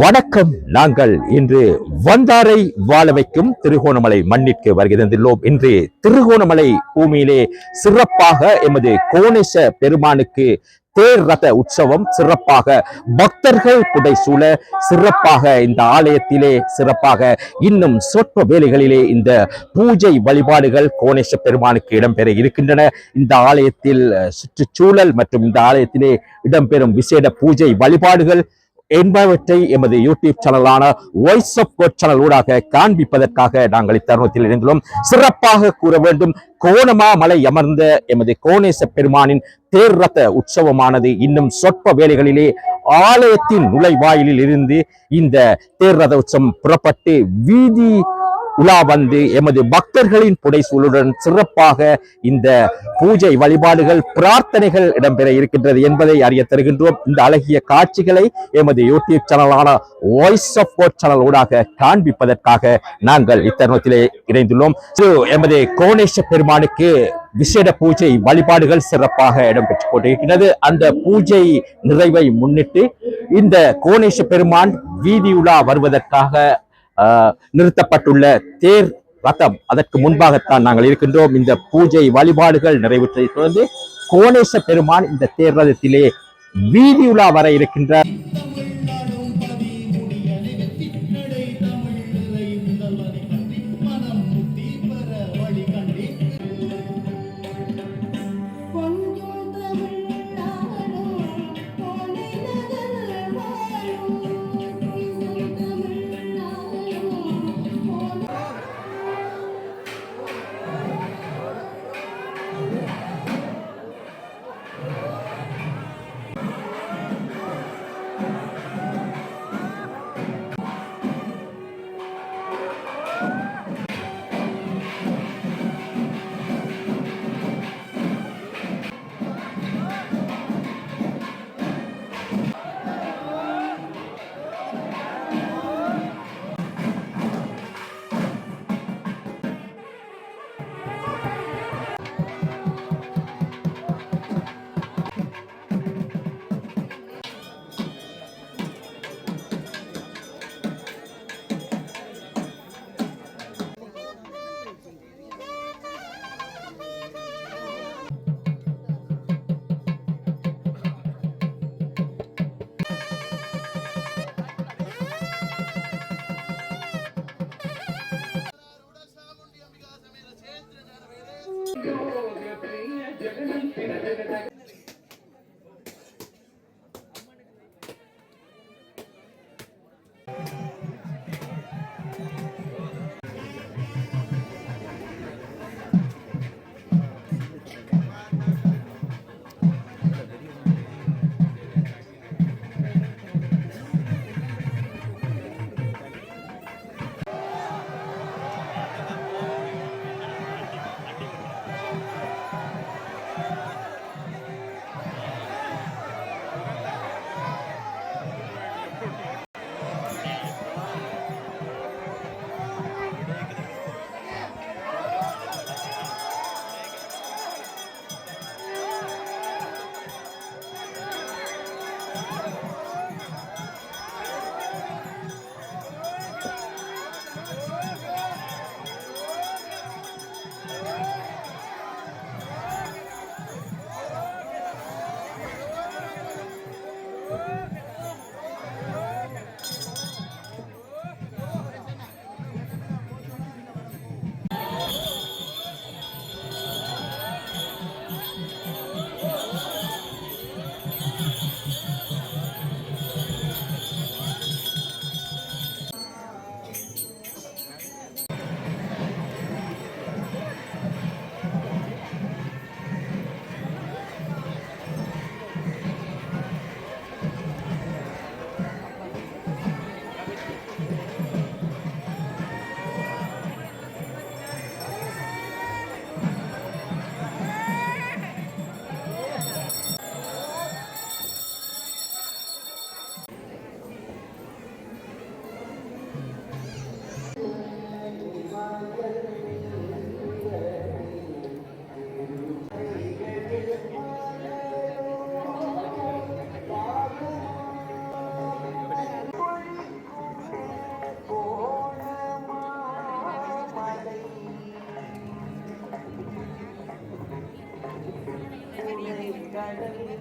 வணக்கம். நாங்கள் இன்று வந்தாரை வாழ வைக்கும் திருகோணமலை மண்ணிற்கு வருகை தந்துள்ளோம். இன்று திருகோணமலை பூமியிலே சிறப்பாக எமது கோணேச பெருமானுக்கு தேர் ரத உற்சவம் சிறப்பாக பக்தர்கள் புடைசூழ சிறப்பாக இந்த ஆலயத்திலே சிறப்பாக இன்னும் சொற்ப வேளைகளிலே இந்த பூஜை வழிபாடுகள் கோணேச பெருமானுக்கு இடம்பெற இருக்கின்றன. இந்த ஆலயத்தில் சுற்றுச்சூழல் மற்றும் இந்த ஆலயத்திலே இடம்பெறும் விசேட பூஜை வழிபாடுகள் என்பவற்றை எமது யூடியூப் சேனலான வாய்ஸ் ஆஃப் காட் சேனல் ஊடாக காண்பிப்பதற்காக நாங்கள் இத்தருணத்தில் இணைந்துள்ளோம். சிறப்பாக கூற வேண்டும், கோணமாமலை அமர்ந்த எமது கோணேச பெருமானின் தேர் ரத உற்சவமானது இன்னும் சொற்ப வேளைகளிலே ஆலயத்தின் நுழைவாயிலில் இருந்து இந்த தேர் ரத உற்சவம் புறப்பட்டு வீதி உலா வந்து எமது பக்தர்களின் புடைசூழுடன் சிறப்பாக இந்த பூஜை வழிபாடுகள் பிரார்த்தனைகள் இடம்பெற இருக்கின்றது என்பதை அறிய தருகின்றோம். இந்த அழகிய காட்சிகளை எமது யூடியூப் சேனலான வாய்ஸ் ஆஃப் காட் சேனல் ஊடாக காண்பிப்பதற்காக நாங்கள் இத்தருணத்திலே இணைந்துள்ளோம். எமது கோணேச பெருமானுக்கு விசேட பூஜை வழிபாடுகள் சிறப்பாக இடம்பெற்றுக் கொண்டிருக்கிறது. அந்த பூஜை நிறைவை முன்னிட்டு இந்த கோணேச பெருமான் வீதி உலா வருவதற்காக நிறுத்தப்பட்டுள்ள தேர் ரதம் அதற்கு முன்பாகத்தான் நாங்கள் இருக்கின்றோம். இந்த பூஜை வழிபாடுகள் நிறைவேற்றதை தொடர்ந்து கோணேச பெருமான் இந்த தேர் ரதத்திலே வீதி உலா வர இருக்கின்றார்.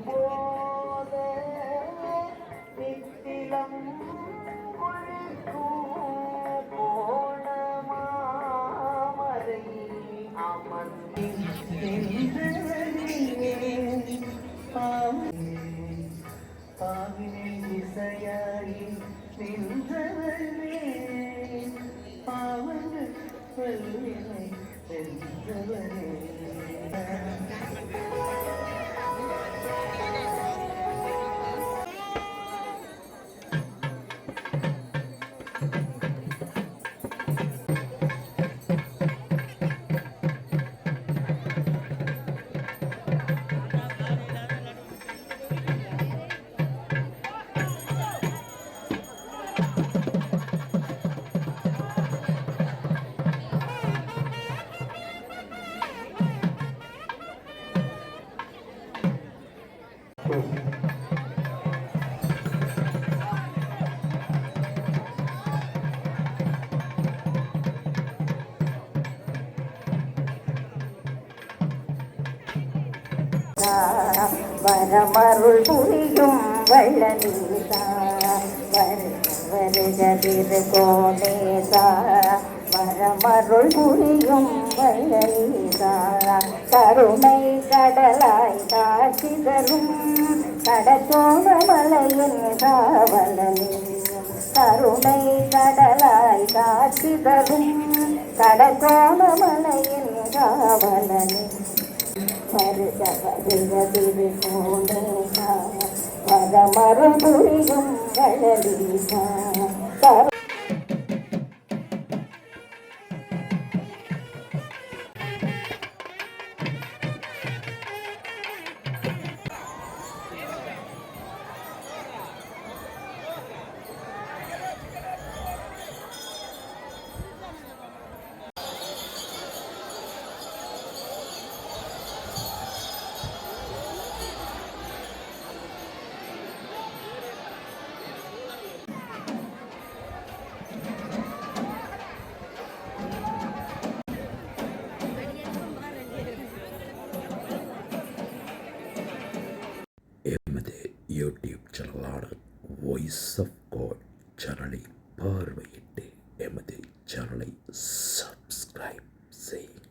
போத நித்திலம் குளிக்கும் போனமாமரை பாவினில் இசையாயி நின்றவனே பாவங்கள் வல்வினை வென்றவனே. வரமருள் புரியும் வள்ளலீசா வருக திருகோணேசா வரமருள் புரியும் வள்ளலீசா கருணை கடலாய் காட்சி தரும் கடச்சோழ மலையின் காவலனே கருணை கடலாய் காட்சி தரும் கடச்சோழ மலையின் காவலனே வருக வருக திருகோணேசா வரமருள் புரியும் வள்ளலீசா. எமது யூடியூப் சேனலான வாய்ஸ் ஆஃப் காட் சேனலை பார்வையிட்டு எமது சேனலை சப்ஸ்கிரைப் செய்யுங்கள்.